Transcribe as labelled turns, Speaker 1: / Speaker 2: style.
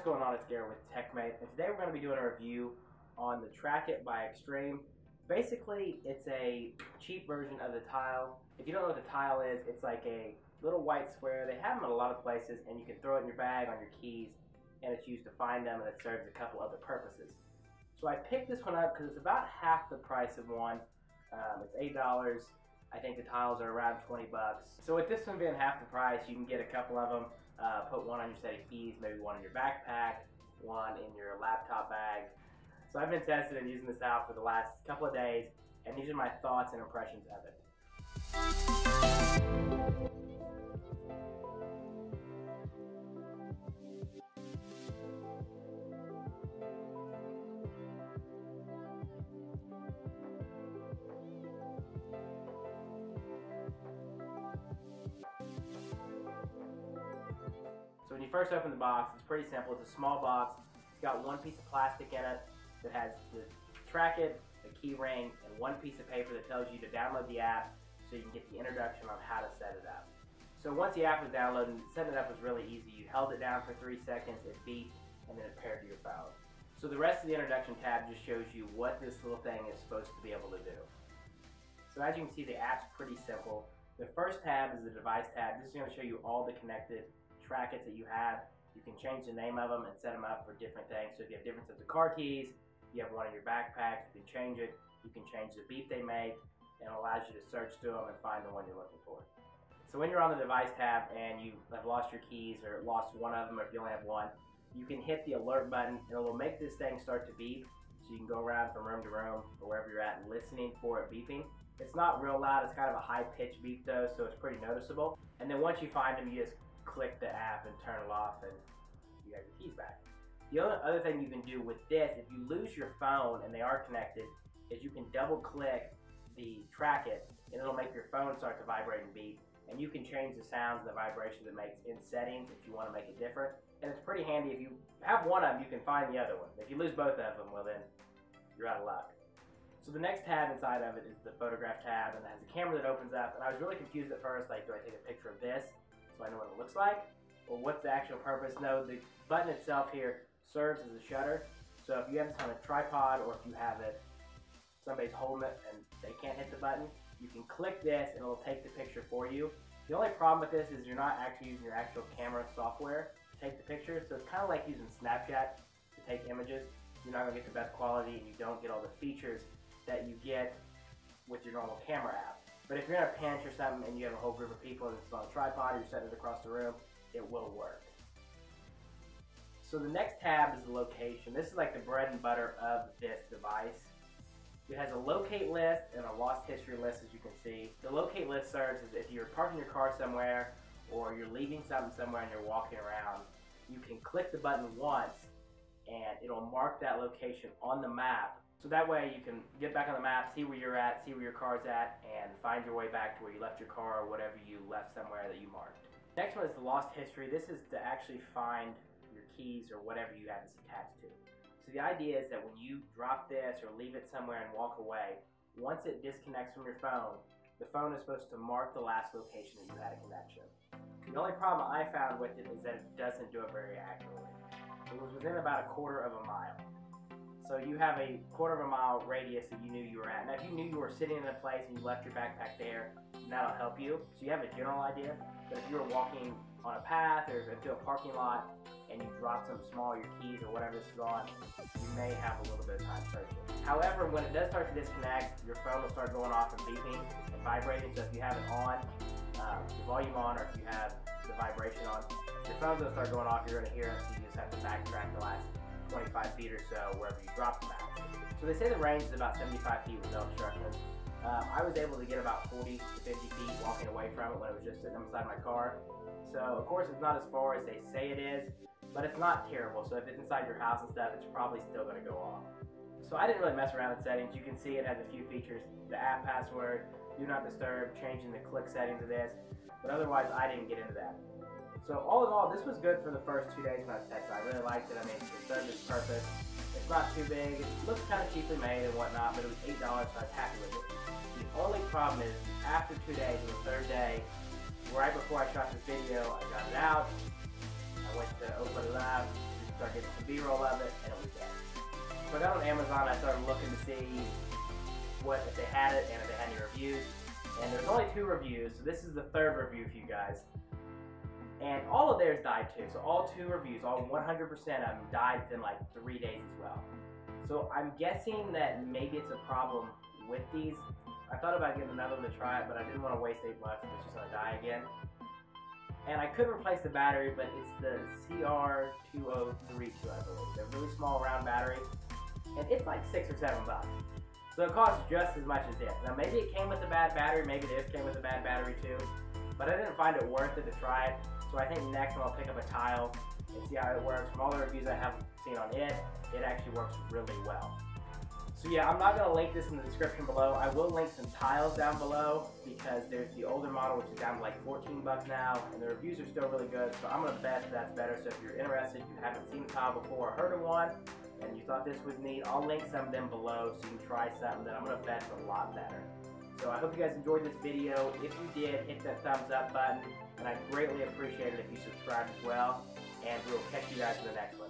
Speaker 1: going on? It's Garrett with TechMate, and today we're going to be doing a review on the Traxxit by Extreme. Basically, it's a cheap version of the tile. If you don't know what the tile is, it's like a little white square. They have them in a lot of places, and you can throw it in your bag on your keys, and it's used to find them, and it serves a couple other purposes. So I picked this one up because it's about half the price of one. It's $8. I think the tiles are around 20 bucks. So with this one being half the price, you can get a couple of them. Put one on your set of keys, maybe one in your backpack, one in your laptop bag. So I've been testing and using this out for the last couple of days, and these are my thoughts and impressions of it. So when you first open the box, it's pretty simple. It's a small box. It's got one piece of plastic in it that has the Traxxit, the key ring, and one piece of paper that tells you to download the app so you can get the introduction on how to set it up. So once the app was downloaded, setting it up was really easy. You held it down for 3 seconds, it beeped, and then it paired to your phone. So the rest of the introduction tab just shows you what this little thing is supposed to be able to do. So as you can see, the app's pretty simple. The first tab is the device tab. This is going to show you all the connected Traxxits that you have. You can change the name of them and set them up for different things. So if you have different sets of car keys, you have one in your backpack, you can change it. You can change the beep they make, and it allows you to search through them and find the one you're looking for. So when you're on the device tab and you have lost your keys or lost one of them, or if you only have one, you can hit the alert button and it will make this thing start to beep. So you can go around from room to room or wherever you're at listening for it beeping. It's not real loud, it's kind of a high-pitched beep though, so it's pretty noticeable. And then once you find them, you just click the app and turn it off and you have your keys back. The other thing you can do with this, if you lose your phone and they are connected, is you can double click the Traxxit and it'll make your phone start to vibrate and beep. And you can change the sounds and the vibrations it makes in settings if you want to make it different. And it's pretty handy. If you have one of them, you can find the other one. If you lose both of them, well then you're out of luck. So the next tab inside of it is the photograph tab, and it has a camera that opens up. And I was really confused at first, like, do I take a picture of this so I know what it looks like? Or what's the actual purpose? No, the button itself here serves as a shutter. So if you have this on a tripod, or if you have it, somebody's holding it and they can't hit the button, you can click this and it'll take the picture for you. The only problem with this is you're not actually using your actual camera software to take the picture. So it's kind of like using Snapchat to take images. You're not going to get the best quality and you don't get all the features that you get with your normal camera app. But if you're in a pinch or something and you have a whole group of people and it's on a tripod or you're setting it across the room, it will work. So the next tab is the location. This is like the bread and butter of this device. It has a locate list and a lost history list, as you can see. The locate list serves as if you're parking your car somewhere or you're leaving something somewhere and you're walking around, you can click the button once and it'll mark that location on the map. So that way you can get back on the map, see where you're at, see where your car's at, and find your way back to where you left your car or whatever you left somewhere that you marked. Next one is the lost history. This is to actually find your keys or whatever you have this attached to. So the idea is that when you drop this or leave it somewhere and walk away, once it disconnects from your phone, the phone is supposed to mark the last location that you had a connection. The only problem I found with it is that it doesn't do it very accurately. It was within about 1/4 of a mile. So you have a 1/4 of a mile radius that you knew you were at. Now if you knew you were sitting in a place and you left your backpack there, that'll help you. So you have a general idea. But if you were walking on a path or into a parking lot and you drop something small, your keys or whatever this is on, you may have a little bit of time searching. However, when it does start to disconnect, your phone will start going off and beeping and vibrating. So if you have it on, the volume on, or if you have the vibration on, your phone's going to start going off, you're going to hear it, so you just have to backtrack the last 25 feet or so wherever you dropped them at. So they say the range is about 75 feet with no obstruction. I was able to get about 40 to 50 feet walking away from it when it was just sitting inside my car. So of course it's not as far as they say it is, but it's not terrible. So if it's inside your house and stuff, it's probably still going to go off. So I didn't really mess around in settings. You can see it has a few features. The app password, do not disturb, changing the click settings of this, but otherwise I didn't get into that. So all in all, this was good for the first 2 days when I was testing. I really liked it. I mean, it served its purpose. It's not too big. It looks kind of cheaply made and whatnot, but it was $8, so I was happy with it. The only problem is, after 2 days, on the third day, right before I shot this video, I got it out. I went to open it up, start getting some B-roll of it, and it was dead. So I got on Amazon, I started looking to see if they had it and if they had any reviews. And there's only 2 reviews, so this is the 3rd review for you guys. And all of theirs died too, so all 2 reviews, all 100% of them died within like 3 days as well. So I'm guessing that maybe it's a problem with these. I thought about getting another one to try it, but I didn't want to waste $8 if it's just going to die again. And I could replace the battery, but it's the CR2032, I believe. They're a really small round battery, and it's like $6 or $7. So it costs just as much as this. Now maybe it came with a bad battery, maybe this came with a bad battery too, but I didn't find it worth it to try it. So I think next time I'll pick up a tile and see how it works. From all the reviews I have seen on it, it actually works really well. So yeah, I'm not going to link this in the description below. I will link some tiles down below because there's the older model, which is down to like $14 now, and the reviews are still really good. So I'm going to bet that's better. So if you're interested, you haven't seen a tile before or heard of one, and you thought this was neat, I'll link some of them below so you can try something that I'm going to bet is a lot better. So I hope you guys enjoyed this video. If you did, hit that thumbs up button, and I'd greatly appreciate it if you subscribe as well, and we'll catch you guys in the next one.